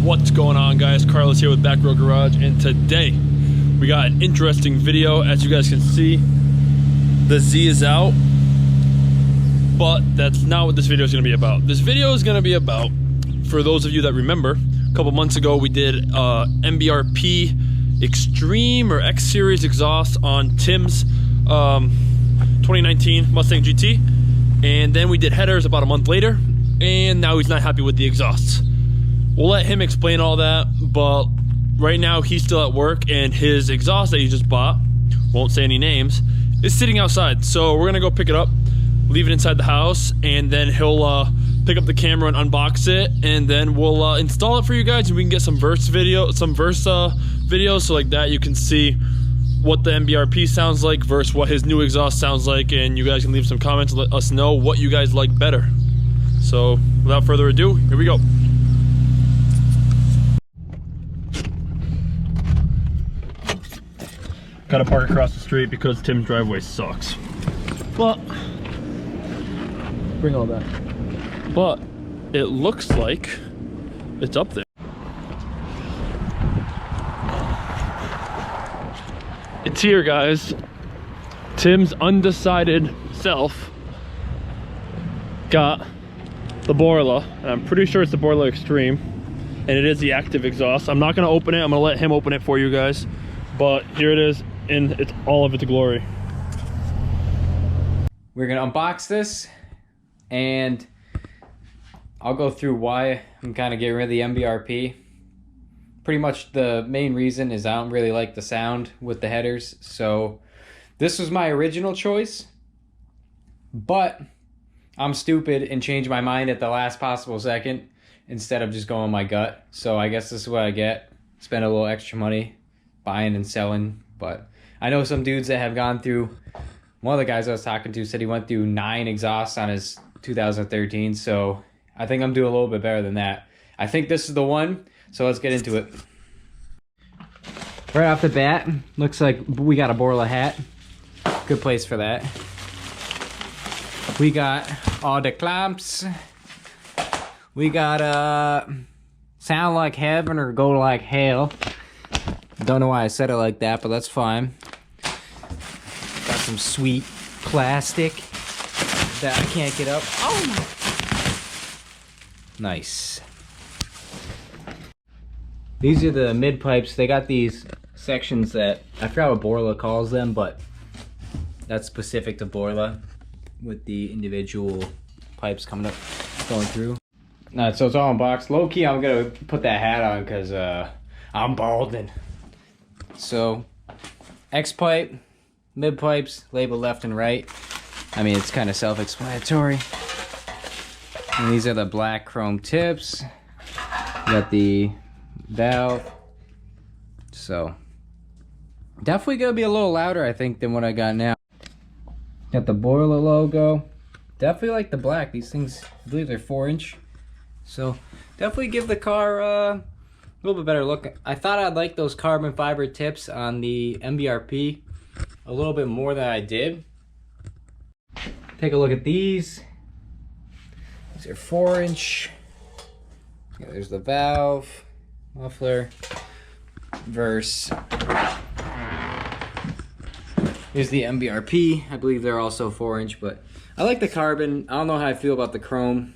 What's going on, guys? Carlos here with Back Row Garage, and today we got an interesting video. As you guys can see, the Z is out, but that's not what this video is going to be about. This video is going to be about, for those of you that remember, a couple months ago we did MBRP Extreme or X Series exhaust on Tim's 2019 Mustang GT, and then we did headers about a month later, and now he's not happy with the exhausts. We'll let him explain all that, but right now he's still at work, and his exhaust that he just bought, won't say any names, is sitting outside. So we're gonna go pick it up, leave it inside the house, and then he'll pick up the camera and unbox it, and then we'll install it for you guys, and we can get some verse videos, so like that you can see what the MBRP sounds like versus what his new exhaust sounds like, and you guys can leave some comments and let us know what you guys like better. So without further ado, here we go. Gotta park across the street because Tim's driveway sucks. But bring all that. But it looks like it's up there. It's here, guys. Tim's undecided self got the Borla, and I'm pretty sure it's the Borla Extreme, and it is the active exhaust. I'm not gonna open it. I'm gonna let him open it for you guys. But here it is, and it's all of its glory. We're gonna unbox this, and I'll go through why I'm kind of getting rid of the MBRP. Pretty much the main reason is I don't really like the sound with the headers, so this was my original choice, but I'm stupid and changed my mind at the last possible second instead of just going my gut. So I guess this is what I get. Spend a little extra money buying and selling. But I know some dudes that have gone through, one of the guys I was talking to said he went through 9 exhausts on his 2013, so I think I'm doing a little bit better than that. I think this is the one, so let's get into it. Right off the bat, looks like we got a Borla hat. Good place for that. We got all the clamps. We got sound like heaven or go like hell. Don't know why I said it like that, but that's fine. Got some sweet plastic that I can't get up. Oh! Nice. These are the mid pipes. They got these sections that, I forgot what Borla calls them, but that's specific to Borla with the individual pipes coming up, going through. Alright, so it's all unboxed. Low key, I'm gonna put that hat on because I'm balding. So, X pipe, mid pipes, labeled left and right. I mean, it's kind of self-explanatory. And these are the black chrome tips. You got the valve. So, definitely gonna be a little louder, I think, than what I got now. Got the Borla logo. Definitely like the black. These things, I believe they're 4-inch. So, definitely give the car a little bit better look. I thought I'd like those carbon fiber tips on the MBRP a little bit more than I did. Take a look at these. These are 4-inch. Yeah, there's the valve, muffler, verse. Here's the MBRP. I believe they're also 4-inch, but I like the carbon. I don't know how I feel about the chrome.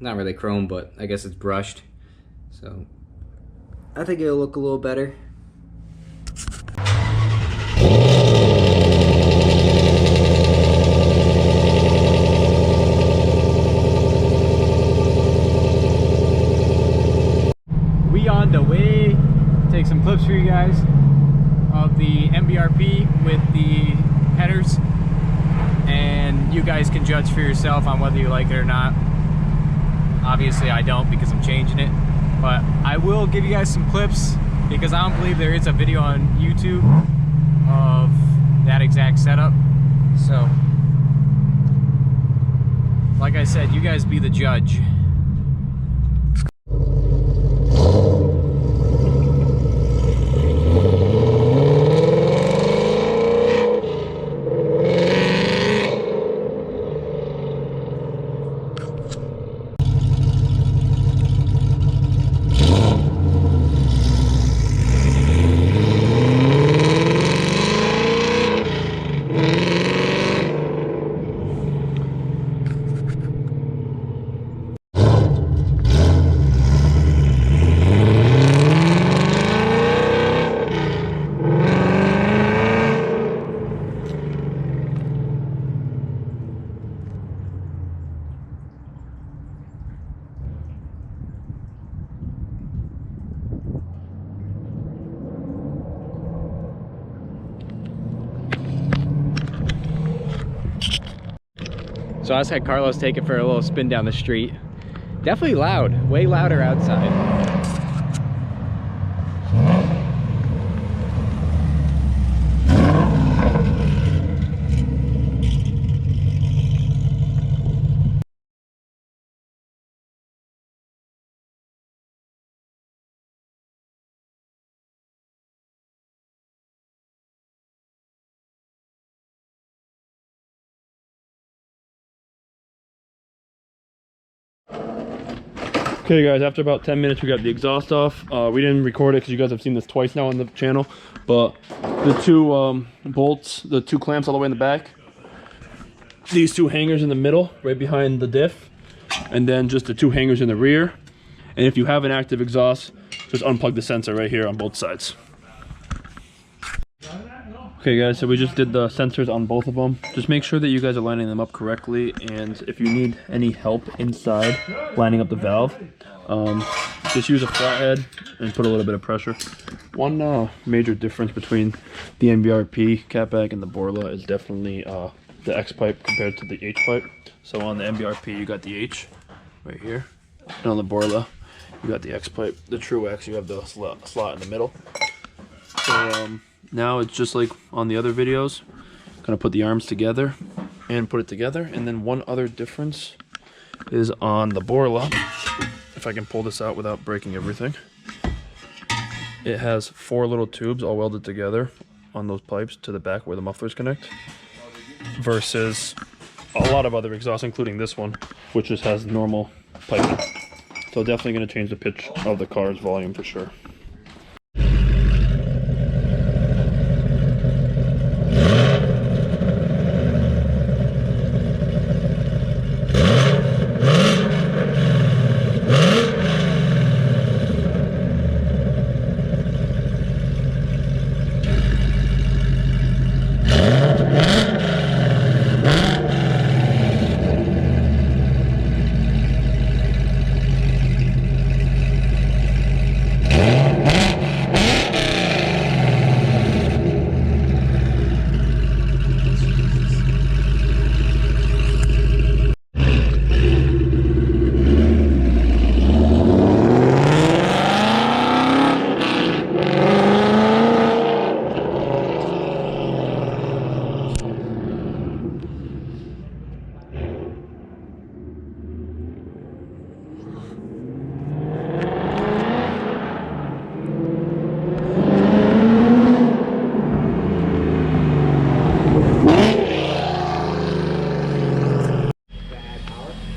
Not really chrome, but I guess it's brushed. So I think it'll look a little better. We on the way. Take some clips for you guys of the MBRP with the headers, and you guys can judge for yourself on whether you like it or not. Obviously I don't, because I'm changing it, but I will give you guys some clips because I don't believe there is a video on YouTube of that exact setup. So like I said, you guys be the judge. So I just had Carlos take it for a little spin down the street. Definitely loud, way louder outside. Okay guys, after about 10 minutes we got the exhaust off. We didn't record it because you guys have seen this twice now on the channel, but the two bolts, the two clamps all the way in the back, these two hangers in the middle right behind the diff, and then just the two hangers in the rear. And if you have an active exhaust, just unplug the sensor right here on both sides. Okay guys, so we just did the sensors on both of them. Just make sure that you guys are lining them up correctly, and if you need any help inside lining up the valve, just use a flathead and put a little bit of pressure. One major difference between the MBRP catback and the Borla is definitely the X pipe compared to the H pipe. So on the MBRP you got the H right here, and on the Borla you got the X pipe. The true X, you have the slot in the middle. So now it's just like on the other videos, gonna put the arms together and put it together. And then one other difference is on the Borla, if I can pull this out without breaking everything, it has 4 little tubes all welded together on those pipes to the back where the mufflers connect, versus a lot of other exhausts, including this one, which just has normal piping. So definitely gonna change the pitch of the car's volume for sure.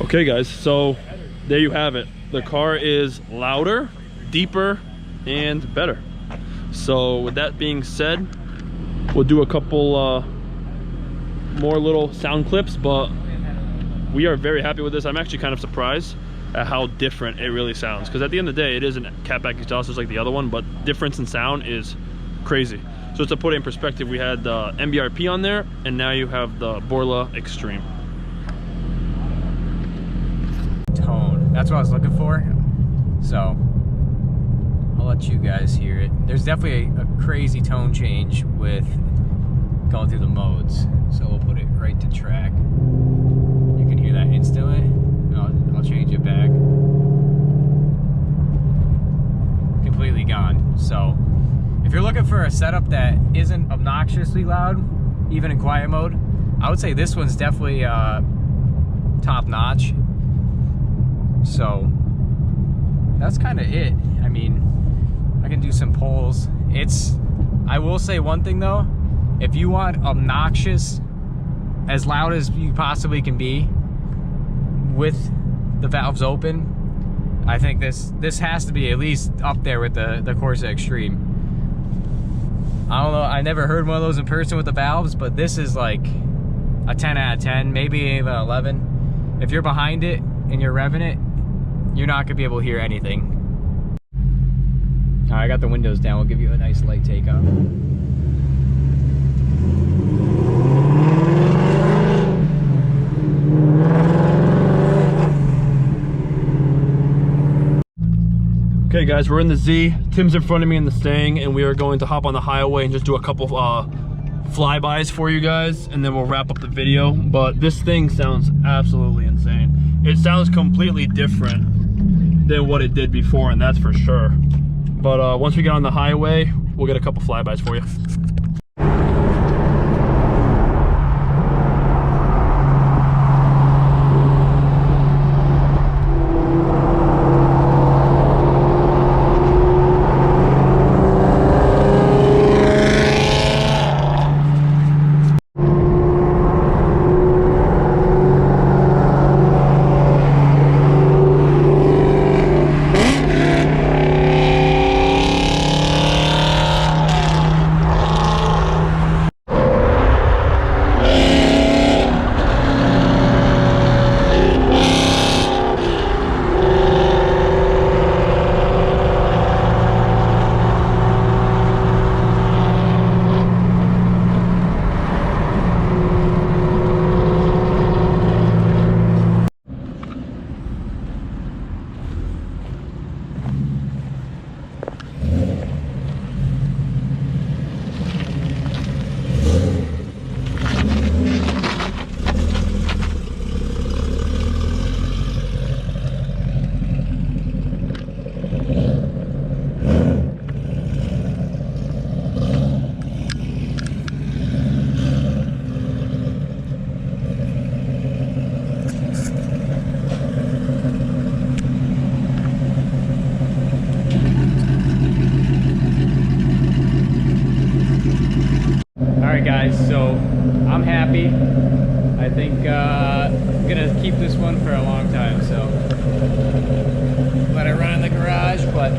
Okay guys, so there you have it. The car is louder, deeper, and better. So with that being said, we'll do a couple more little sound clips, but we are very happy with this. I'm actually kind of surprised at how different it really sounds, because at the end of the day, it is a catback exhaust just like the other one, but difference in sound is crazy. So to put it in perspective, we had the MBRP on there, and now you have the Borla Extreme. Tone, that's what I was looking for. So I'll let you guys hear it. There's definitely a crazy tone change with going through the modes. So we'll put it right to track. You can hear that instantly. I'll change it back. Completely gone. So if you're looking for a setup that isn't obnoxiously loud, even in quiet mode, I would say this one's definitely top notch. So that's kind of it. I mean, I can do some polls. I will say one thing though, if you want obnoxious, as loud as you possibly can be with the valves open, I think this has to be at least up there with the Corsa Extreme. I don't know, I never heard one of those in person with the valves, but this is like a 10 out of 10, maybe even 11. If you're behind it and you're revving it, you're not gonna be able to hear anything. All right, I got the windows down. We'll give you a nice light takeoff. Okay guys, we're in the Z. Tim's in front of me in the Mustang, and we are going to hop on the highway and just do a couple flybys for you guys, and then we'll wrap up the video. But this thing sounds absolutely insane. It sounds completely different than what it did before, and that's for sure. But once we get on the highway, we'll get a couple flybys for you. Alright guys, so I'm happy. I think I'm gonna keep this one for a long time, so let it run in the garage, but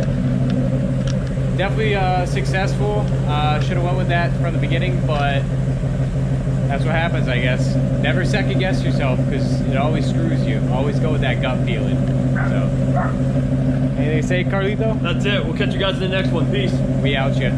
definitely successful. Should have went with that from the beginning, but that's what happens, I guess. Never second guess yourself, because it always screws you. Always go with that gut feeling. So, anything to say, Carlito? That's it. We'll catch you guys in the next one. Peace. We out, ya.